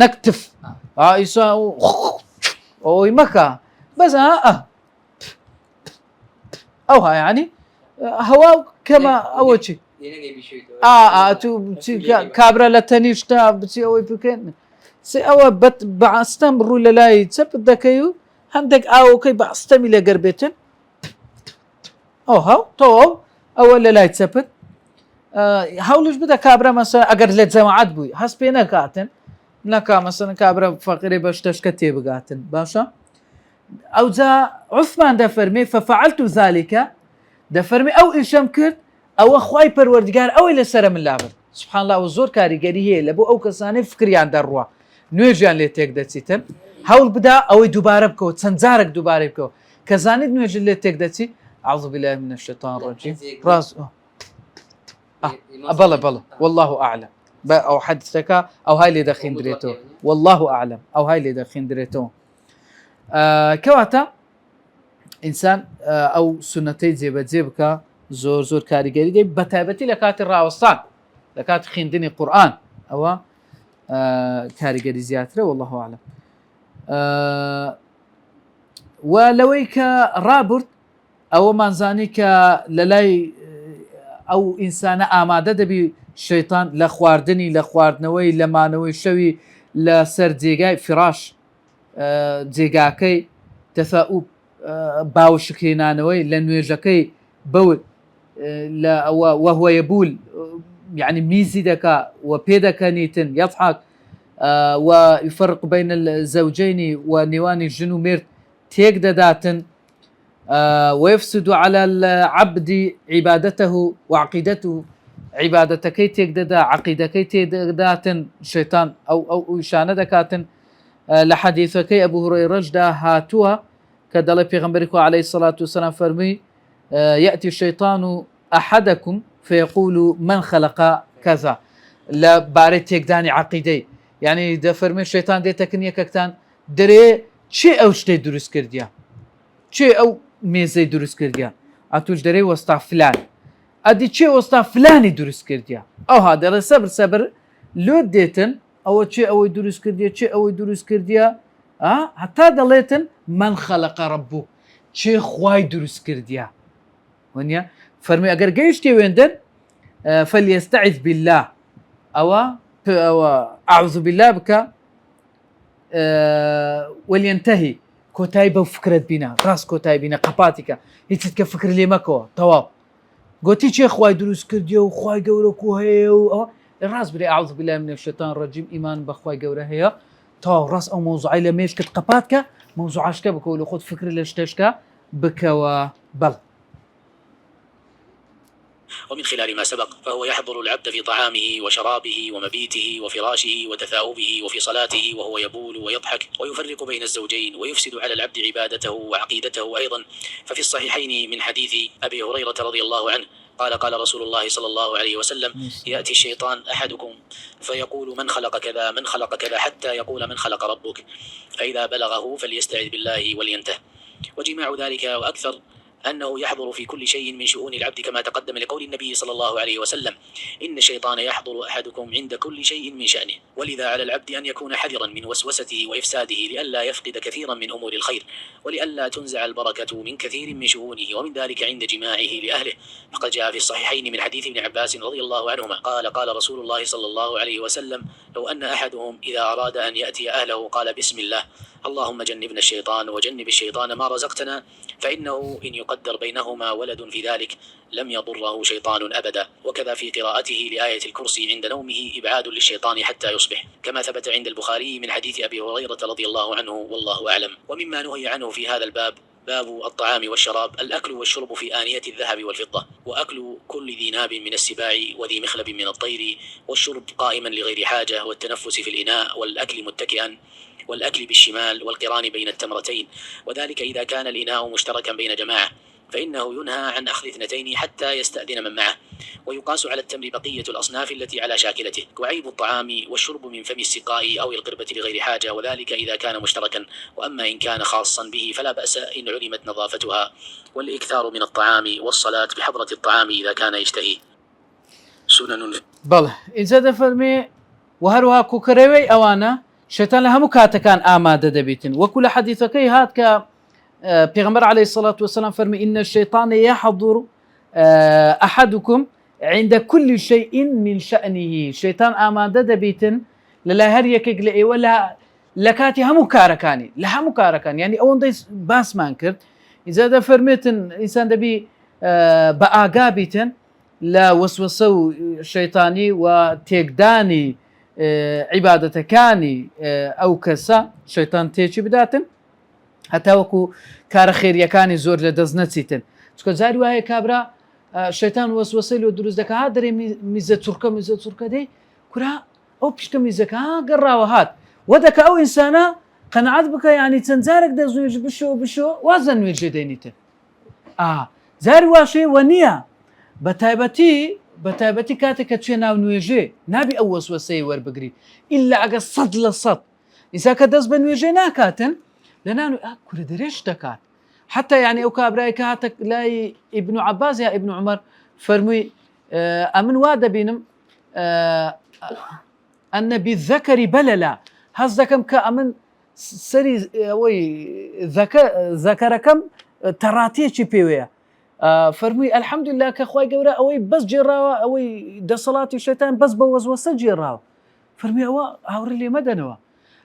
نەک تف ئیسا ئەوی مەکە بەس ئەو ها یعنی هەوا کەمە ئەوە چی کابرا لە تەنیشتا بچی ئەوەی بکەن ئەوە بەعستەم ڕوو لە لای چەپت دەکەی و هەندێک ئاوەکەی بەعستەمی لەگەر بێتن تۆ ئەوە لە لای چەپت هەوڵش بدە کابرا مەسەلا ئەگەر لە جەماعەت بووی هەست پێ نەکاتن نەکا مەسەلا کابرا فەقیرێ بە شتەشکە تێبگاتن باشە ئەوجا عوسمان دەفەرمێ فەفەعەلت ذالکە دەفەرمێ ئەو ئیشەم کرد ئەوە خوای پەروەردگار ئەوەی لەسرە من لابن سبحان الله زۆر کاریگەری هەیە لە بۆ ئەو کەسانەی فکریان دەڕوە نوێژیان لێ تێک دەچیتن هەوڵ بدا ئەوەی دووبارە بکەوە چەند جارێک دووبارە بکەوە کە زانیت نوێژ لێ تێک دەچی أعوذ بالله من الشيطان الرجيم راس بلى والله أعلم أو حدثك أو هاي اللي دخين دريتو والله أعلم أو هاي اللي دخين دريتو كواتا إنسان أو سنتي زيبك زور كاريجري دي بتابتي لكات الراوستان لكات خيندني قرآن أو كاريجري زياتره والله أعلم ولويك رابرت ئەوە مانزانی کە لە لای ئەو ئینسانە ئامادە دەبی شەیطان لە خواردنی لە خواردنەوەی لە مانەوەی شەوی لە سەر جێگای فراش جێگاکەی تەفاؤب باوشکێنانەوەی لە نوێژەکەی بەول لە ئەوە وهو يبول يعني میزی دەکا و پێ دەکەنیتن يضحك ويفرق بين الزوجين ونێوانی ژن و مرد تێک دەداتن ويفسد على العبد عبادته وعقيدته عبادتكي تيكددا عقيدتكي تيكداتن شيطان او شانه دكاتن لحديثك ابو هريره جدا هاتوها كدل پیغمبرك عليه الصلاه والسلام فرمي ياتي الشيطان احدكم فيقول من خلق كذا لا باري تيكداني عقيدي يعني ده فرمي الشيطان دي تكنيه كتان دري چي او شتي دروس كرديا چي او مێزەی دروست کردیا ئەتوش دەرەی وەستا فلان ئەدی چێ وەستا فلانی دروست کردیا ئەوها دەڵێ سەبر لۆ دێتن ئەوە چێ ئەوەی دروست کردیا چێ ئەوەی دروست کردیا هەتا دەڵێتن من خەلەقە ڕەبوو چێ خوای دروست کردیا وەنیە فەرمی ئەگەر گەیشتێ وێندن فەلیەستەعیذ بالله ئەوە ئەعوذ بالله بکە وەلیەنتەهی کۆتایی بەو فکرت بینە ڕاست کۆتایی بینە قەپاتیکە هیچت کە فکر لێ مەکەوە تەواو گوتی چێ خوای دروست کردیە و خوای گەورە کو هەیە و ئەوە ڕاست برێ ئەعوذ بالله من الشیطان الرجیم ئیمان بە خوای گەورە هەیە تەواو ڕاست ئەو مۆزوعی لە مێشکت قەپاتکە مۆزوعاشکە بکەوە لە خۆت فکر لە شتێشکە بکەوە بەڵ. ومن خلال ما سبق فهو يحضر العبد في طعامه وشرابه ومبيته وفراشه وتثاؤبه وفي صلاته وهو يبول ويضحك ويفرق بين الزوجين ويفسد على العبد عبادته وعقيدته أيضا. ففي الصحيحين من حديث أبي هريرة رضي الله عنه قال رسول الله صلى الله عليه وسلم يأتي الشيطان أحدكم فيقول من خلق كذا من خلق كذا حتى يقول من خلق ربك فإذا بلغه فليستعذ بالله ولينته. وجماع ذلك وأكثر أنه يحضر في كل شيء من شؤون العبد كما تقدم لقول النبي صلى الله عليه وسلم إن الشيطان يحضر أحدكم عند كل شيء من شأنه. ولذا على العبد أن يكون حذرا من وسوسته وإفساده لئلا يفقد كثيرا من أمور الخير ولئلا تنزع البركة من كثير من شؤونه ومن ذلك عند جماعه لأهله. فقد جاء في الصحيحين من حديث ابن عباس رضي الله عنهما قال رسول الله صلى الله عليه وسلم لو أن أحدهم إذا أراد أن يأتي أهله قال بسم الله اللهم جنبنا الشيطان وجنب الشيطان ما رزقتنا، فإنه إن يقدر بينهما ولد في ذلك لم يضره شيطان أبدا. وكذا في قراءته لآية الكرسي عند نومه إبعاد للشيطان حتى يصبح، كما ثبت عند البخاري من حديث أبي هريرة رضي الله عنه والله أعلم. ومما نهي عنه في هذا الباب باب الطعام والشراب: الأكل والشرب في آنية الذهب والفضة، وأكل كل ذي ناب من السباع وذي مخلب من الطير، والشرب قائما لغير حاجة، والتنفس في الإناء، والأكل متكئا، والأكل بالشمال، والقران بين التمرتين، وذلك إذا كان الإناء مشتركا بين جماعة، فإنه ينهى عن أخذ اثنتين حتى يستأذن من معه. ويقاس على التمر بقية الأصناف التي على شاكلته. وعيب الطعام والشرب من فم السقاء أو القربة لغير حاجة، وذلك إذا كان مشتركا. وأما إن كان خاصا به فلا بأس إن علمت نظافتها. والإكثار من الطعام والصلاة بحضرة الطعام إذا كان يشتهي. سنن بله إذا دفرمي وهروها كوكريوي أوانا شيطان لها مكاتكان آمادة دبيتن. وكل حديثك هات ك پیغمبر عليه الصلاة والسلام فرمي إن الشيطان يحضر أحدكم عند كل شيء من شأنه. شيطان آمادة دبيتن للا هريك قلئي ولا لكاتي همو كاركاني لها مكاركان يعني أون ديس باس مانكر. إذا دا فرميتن إنسان دبي بآقابيتن لا وسوسو شيطاني وتيقداني عبادتكاني أو كسا شيطان تيجي بداتن حتى وكو كار خيريكاني زور لدزنتيتن. تكون زاري وهي كابرا شيطان وسوسه له دروز دك ها دري ميزه تركه دي كرا او بشك ميزه ها قراوهات ودك او انسانا قنعت بك يعني تنزارك دزوج بشو وزن وجدينيته زاري واشي ونيا بتايبتي كاتك تشينا ونويجي نبي او وسوسه ور بقري الا اجا صد لصد اذا كدز بنويجي ناكاتن لنانو كل دريش دكات حتى يعني أو كابراي كاتك لاي ابن عباس يا ابن عمر فرمي أمن وادا بينم أن بالذكر بللا هزكم كأمن سري وي ذكركم تراتيشي بيويا فرمي الحمد لله كأخوي جورا أوي بس جراوا أوي ده صلاة الشيطان بس بوز وسجراوا فرمي أوري لي مدنوا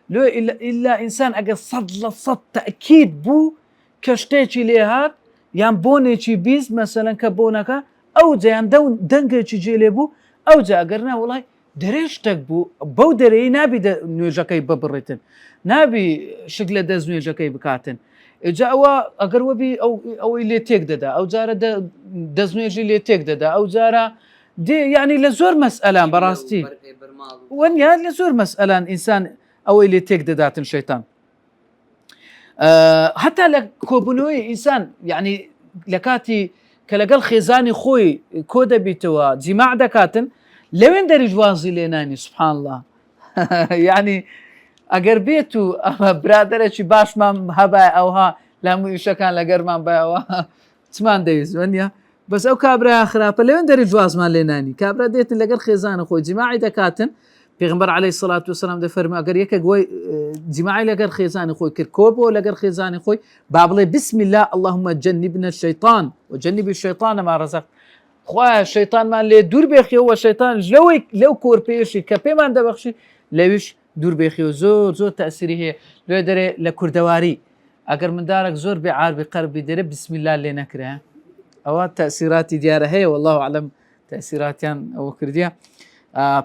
لو إلا إنسان أجل صد تأكيد بو كشتيشي ليهات يان بونيشي بيز مثلا كبونكا او جان دنگيشي جيليبو او جا اگرنا والله دريش تكبو بو دري نابي نيوجاكاي ببريتن نابي شكل دز نيوجاكاي بكاتن جاوا اگر وبي او اللي تيك ددا او جارا دز نيوجي اللي تيك ددا او جارا دي يعني لزور مسألة براستي وين يا لزور مسألة انسان او اللي تيك ددات الشيطان حتى لكوبنوي إنسان يعني لكاتي كلاقل خزاني خوي كودا بيتوا جماع دكاتن لوين درج وازي ليناني سبحان الله يعني اگر بيتو اما برادرشي باش ما هبا او ها لا مو يشكان لقر ما باوا تمان دايز ونيا بس او كابرا اخرى لوين درج واز ما ليناني كابرا ديت لقر خزاني خوي جماعي دكاتن پیغمبر علیه الصلاة والسلام ده فرمي اگر یک گوی جماعی لگر خیزانی خوی کرکوبو لگر خیزانی خوی بابله بسم الله اللهم جنبنا الشيطان وجنب الشيطان ما رزق خواه الشيطان ما اللي دور بيخي هو الشيطان لو كور بيشي كبي ما عنده بخشي لويش دور بيخي زور تأثيري هي لو دري لكردواري اگر من دارك زور بعربي قربي دري بسم الله اللي نكره او تأثيراتي دياره هي والله اعلم تأثيراتيان او كرديا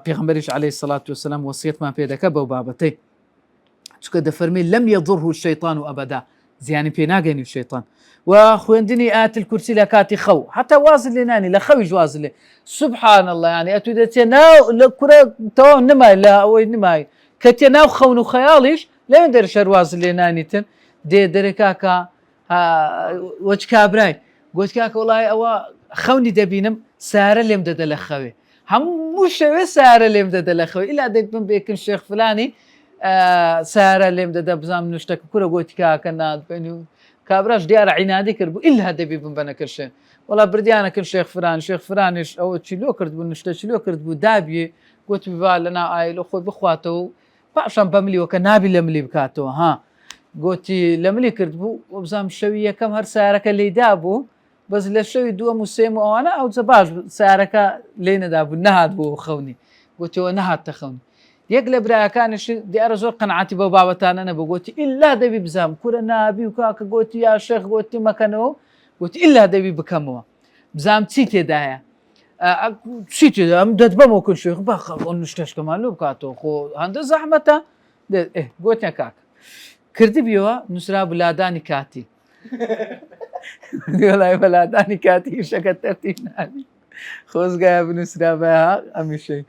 پیغمبرش علیه الصلاة والسلام وصیت ما پیدا که بو بابتی چکه دفرمی لم يضره الشيطان أبدا زياني بيناغني الشيطان وخوندني آت الكرسي لكاتي خو حتى وازل لناني لخوي وازل لي سبحان الله يعني أتودتي ناو لكرة تو نماي لا أو نماي كتي ناو خون خياليش لا يندر شر وازل لناني تن دي دركاكا وجه كابراي قلت كاكا والله أو خوني دبينم سارة لم دد لخوي هم مش سارة اللي مدد الأخوي إلا ديك من بيكن الشيخ فلاني سارة اللي مدد بزام نشتك كورا قوتي كنا بينو كابراش ديار عنادي كربو إلا هذا بيبن بنا كل شيء والله برديانا كل شيخ فلان أو تشيلو كردبو نشتشيلو كردبو دابي قلت ببالنا آيلو خوي بخواتو بعشان بملي وكنابي لملي بكاتو ها قلتي لملي كردبو وبزام شوية كم هر سارة كاللي دابو بس لشوي دوا مسيمو او انا او زباج ساركا لين دابو نهاد بو خوني قلت له نهاد تخوني یەک لە برایەکانیش دیارە زۆر قەنعاتی بە بابەتانە نەبوو گوتی ئیلا دەبی بزانم کورە نابی و کاکە گوتی یا شێخ گوتی مەکەنەوە گوتی ئیلا دەبی بکەمەوە بزانم چی تێدایە چی تێدا ئەم دەتبەمەوە کن شێخ بەخە شتەشکەمان لێ بکاتەوە خۆ هەندە زەحمەتە گوتیان کاکە کردی بیەوە نووسرا بلادانی کاتی لای بەلادانی کاتی شەکە تەرتیب نانی خۆزگایە بنووسرا بە ئەمیشەی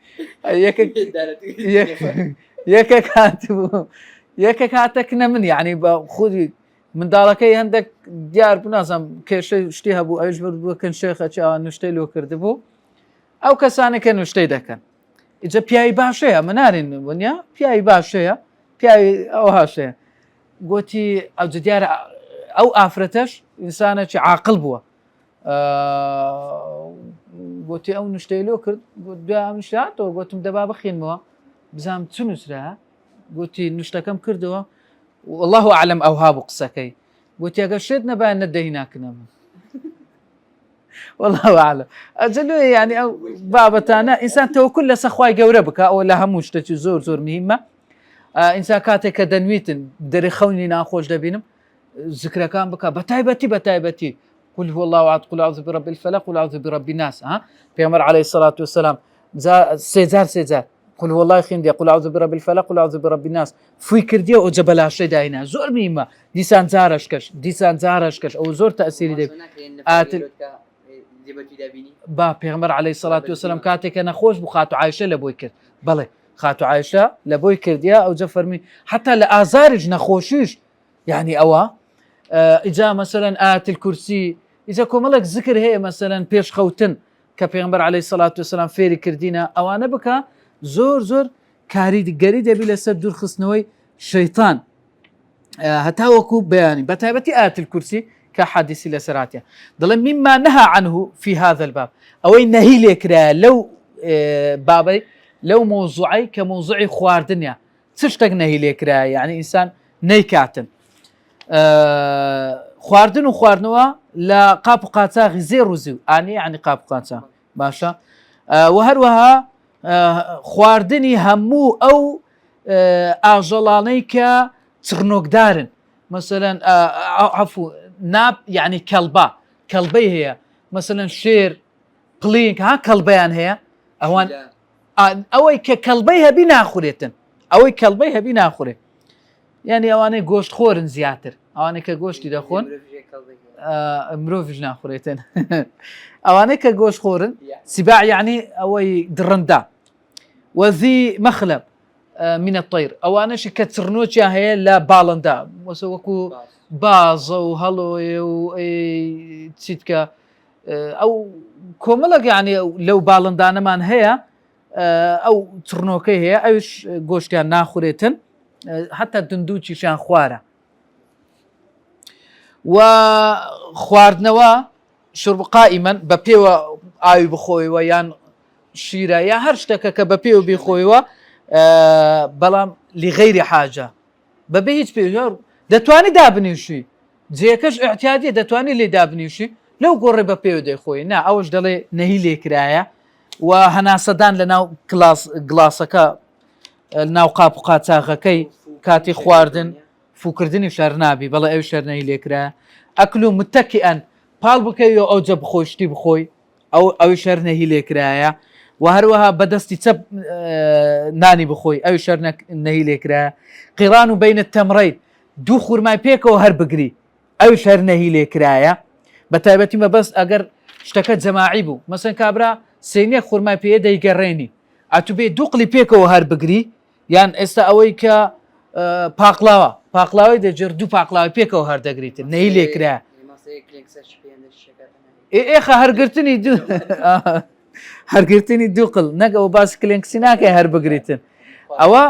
یەکێک هاتبوو یەکێک هاتەکنە من یعنی بە خودی منداڵەکەی هەندێک دیار بنازم کێشەی شتی هەبوو ئەوش بکەن شێخە چاوە نوشتەی لۆ کردبوو ئەو کەسانێکە نوشتەی دەکەن ئیجا پیاوی باشەیە من نارین وەنیا پیاوی باشەیە پیاوی ئەو هاشەیە گوتی ئەو دیارە ئەو ئافرەتەش ئینسانێکی عاقڵ بووە گوتی ئەو نوشتەی لۆ کرد دوامشاتەوە گوتم دەبا بخێنمەوە بزانم چ نووسرا گوتی نوشتەکەم کردەوە والله أعلم ئەوها بوو قسەکەی گوتی ئەگەر شێت نەبایە نەدەهی ناکنەمە والله أعلم ئەجلێ یعنی ئەو بابەتانە ئینسان تەوەکل لەسەر خوای گەورە بکە ئەوە لە هەموو شتێکی زۆر زۆر مهمە ئینسان کاتێک کە دەنویتن دەری خەونی ناخۆش دەبینم ذکرەکان بکە بەتایبەتی قل هو الله أحد قل أعوذ برب الفلق قل أعوذ برب الناس پێغەمبەر عليه الصلاة والسلام سێجار قل هو الله خوێندی قل أعوذ برب الفلق قل أعوذ برب الناس فوی کردیە ئەو جە بەلاشەی داهێنا زۆر مهمە دیسان جارش کەش ئەو زۆر تەئسیری دەبێت با پێغەمبەر عليه الصلاة والسلام کاتێکە نەخۆش بوو خاتو عایشە لە بۆی کرد بەڵێ خاتو عایشە لە بۆی کردیە ئەو جە فەرمی حتا لە ئازارش نەخۆشیش يعني أوا إجا مثلا آية الكرسي إذا كملك ذكر هي مثلا بيش خوتن كبيغمبر عليه الصلاة والسلام فيري كردينا أوانا بكا زور كاري قريد بلا سدور خصنوي شيطان هتاوكو بياني بتايبتي آية الكرسي كحديث لسراتيا ضل مما نهى عنه في هذا الباب أو نهي لكرا لو بابي لو موضوعي كموضوعي خوار دنيا تشتق نهي لكرا يعني إنسان نيكاتن خواردن و خواردنەوە لە قاپ و قاچاغی زێر و زیو ئانی یعنی قاپ و قاچا باشە و هەروەها خواردنی هەموو ئەو ئاژەڵانەی کە چڕنۆکدارن مثلەن عەفو ناب یعنی کەڵبەی هەیە مثلەن شێر پڵینگ کەڵبەیان هەیە ئەوان ئەوەی کە کەڵبەی هەبی ناخورێت يعني ئەوانەی گۆشت خۆرن زیاتر ئەوانەی کە گۆشتی دەخۆن مرۆڤش ناخورێتن ئەوانەی کە گۆشت خۆرن سباع يعني ئەوەی درڕندا وذي مخلب من الطير ئەوانەش کە چڕنۆکیان هەیە لە باڵندا وەکو بازە و هەڵۆی و چیتکە ئەو کۆمەڵک يعني لەو باڵندانەمان هەیە ئەو چڕنۆکەی هەیە ئەوش گۆشتیان ناخورێتن حتى دندوچیشان خوارە و خواردنەوە شرب قائما بە پێوە ئاوی بخۆیەوە یان شیرە یا هەر شتێکە کە بە پێوە بیخۆیەوە بەڵام لغەیری حاجە بەبێ هیچ پێ دەتوانی دابنیوشی جێکەش احتیاجی دەتوانی لێ دابنیوشی لەو گۆڕێ بە پێوە دەیخۆی نا ئەوەش دەڵێ نەهی لێکرایە و هەناسەدان لە ناو گڵاسەکە ناو قاپ و قاچاغەکەی کاتی خواردن فوکردنی شەر نابی بەڵێ ئەو شەر نەهی لێکرایە ئەکل و متەکئەن پاڵ بکەوی ئەو جە بخۆشتی بخۆی ئەو شەر نەهی لێکرایە و هەروەها بەدەستی چەپ نانی بخۆی ئەو شەر نەهی لێکرایە قیڕان و بینە تەمڕەی دوو خورمای پێکەوە هەر بگری ئەو شەر نەهی لێکرایە بە تایبەتی مەبەست ئەگەر شتەکە جەماعی بوو مەسەن کابرا سێنێک خورمای پێ دەیگەڕێنی ئەتو بێ دوو قڵی پێکەوە هەر بگری یان ئێستا ئەوەی کە پاقلاوی دەجر دوو پاقلاوی پێکەوە هەردەگریتن نەهی لێکرا ئێخە هەرگرتنی دوو قڵ نەگەەوە باس کلێنکسی ناکەی هەر بگریتن ئەوە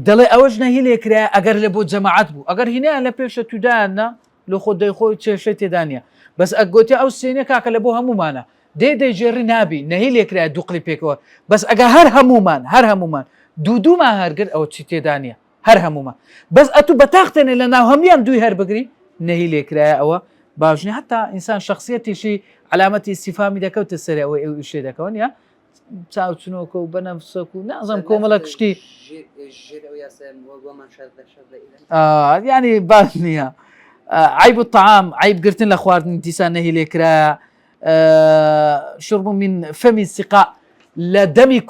دەڵێ ئەوەش نەهی لێکرا ئەگەر لە بۆ جەماعەت بوو ئەگەر هینیان لە پێشە تودانە لە خۆ دەیخۆی چێشەی تێدانە بەس ئەگوتی ئەو سێنە کاکە لە بۆ هەمومانە دەیژێڕی نابی نەهی لێکرا دوو قڵی پێکەوە بەس ئەگە هەر هەمومان دوومان هەرگر ئەوە چی تێدانە هەر هەمومان بەس ئەتو بەتاختێنێ لە ناو هەمیان دوی هەر بگری نەهی لێکرایە ئەوە باشنی حتا ئینسان شخصیەتیشی علامەتی استیفامی دەکەوتە سەر ئەوەی ئەو ئیشێ دەکەون یا چاوچنۆکە و بەنەفسەک و نازم کۆمەڵە کشتی يعني باش نییە عيب الطعام عيب قرتن لخواردن دیسان نهی لێکرا شرب من فم السقاء لدمي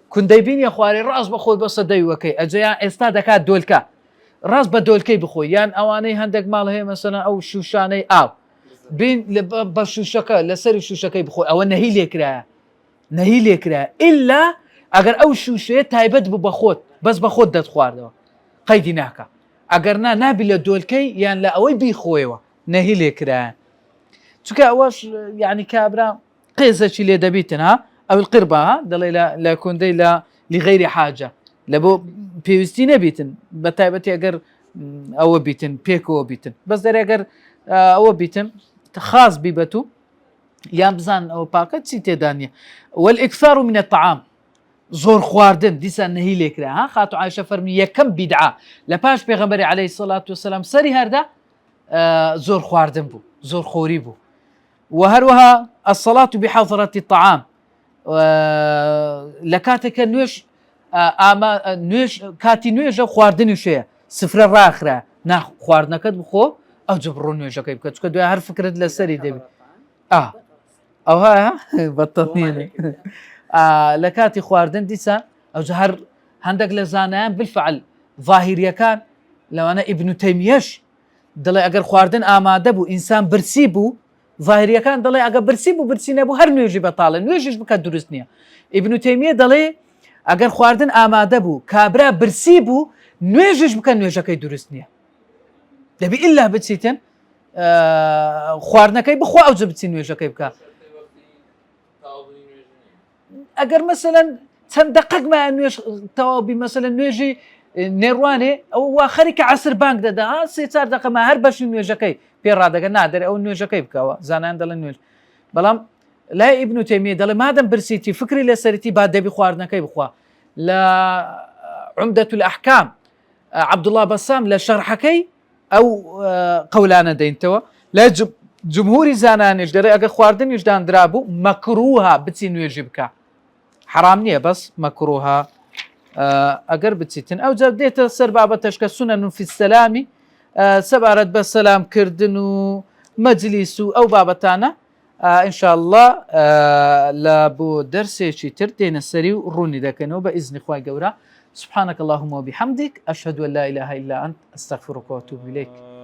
كندي بینی خواري ڕاست بەخۆی بەسە دەیوەکەی ئەجیان ئێستا دەکات دۆلکە ڕاست بە دۆلکەی بخۆی یان ئەوانەی هەندێک ماڵ هەیە مەسەلەن ئەو شوشانەی ئاو بین بە شوشەکە لەسەری شوشەکەی بخۆی ئەوە نەهی لێکرایە ئیلا ئەگەر ئەو شوشەیە تایبەت بوو بەخۆت بەس بەخۆت دەتخواردەوە قەیدی ناکە ئەگەر نابی لە دۆلکەی یان لە ئەوەی بیخۆیەوە نەهی لێکرایە چونکە ئەوەش یعنی کابرا قێزەکی لێ دەبیتن ها ئەو القربە دەڵێ لە کوندەی لغەیری حاجە لە بۆ پێویستی نەبیتن بە تایبەتی ئەگەر ئەوە بیتن پێکەوە بیتن بەس دەرێ ئەگەر ئەوە بیتن خاص بیبەت و یان بزان ئەوە پاکە چی تێدا نیە والإكثار من الطعام زۆر خواردن دیسان نەهی لێکرا ها خاتو عایشە فەرمی یەکەم بیدعا لە پاش پێغەمبەری عەلەیهی سەڵات وسەلام سەری هەردا زۆر خواردن بوو زۆر خۆری بوو وهروها الصلاة بحضرة الطعام لە کاتێککە نوێژ کاتی نوێژە خواردنی شەیە سفرە ڕاخرا نا خواردنەکەت بخۆ ئەو جبڕۆ نوێژەکەی بکە چکە دوای هەر فکرت لەسەری دەبێت ئەو هەیە بەتەنیێنێ لە کاتی خواردن دیسان ئەو هەر هەندێک لە زانایان بالفعل ظاهیریەکان لەوانە ئیبن تەیمیەش دەڵێ ئەگەر خواردن ئامادە بوو ئینسان برسی بوو ظاهریەکان دەڵێ ئەگە برسی بوو برسی نەبوو هەر نوێژی بەتاڵە نوێژیش بکە دروست نییە ئیبن تەیمیە دەڵێ ئەگەر خواردن ئامادە بوو کابرا برسی بوو نوێژش بکە نوێژەکەی دروست نییە دەبی ئیلا بچیتن خواردنەکەی بخوا ئەو جە بچی نوێژەکەی بکە ئەگەر مەسەلەن چەند دەقەکمان نوێژ تەواوبی مەسەلەن نوێژی نێڕوانێ ئەو وا خەریکە عەسر بانگ دەدا سێ چار دەقەمە هەر بەشی نوێژەکەی پێڕادەگە نادەرێ ئەو نوێژەکەی بکەوە زانایان دەڵێن نوێژ بەڵام لای ئیبن تەیمیە دەڵێ مادەم برسیتی فکری لەسەرەتی با دەبی خواردنەکەی بخوا لە عومدەة الأحکام عەبدوڵڵا بەسام لە شەرحەکەی ئەو قەولانە دەینتەوە لە جمهوری زانانیش دەڵێ ئەگەر خواردنیش دانرا بوو مەکروها بچی نوێژی بکە حرام نییە بەس مەکروها ئەگەر بچیتن ئەو جا دێتە سەر بابەتەشکە سونەن فی السەلامی سەبارەت بە سەلامکردن و مەجلیس و ئەو بابەتانە ئینشاءالله لە بۆ دەرسێکی تر دێنە سەری و ڕوونی دەکەنەوە بە ئیزنی خوای گەورە سبحانك اللهم وبحمدك أشهد أن لا إله إلا أنت أستغفرك وأتوب إليك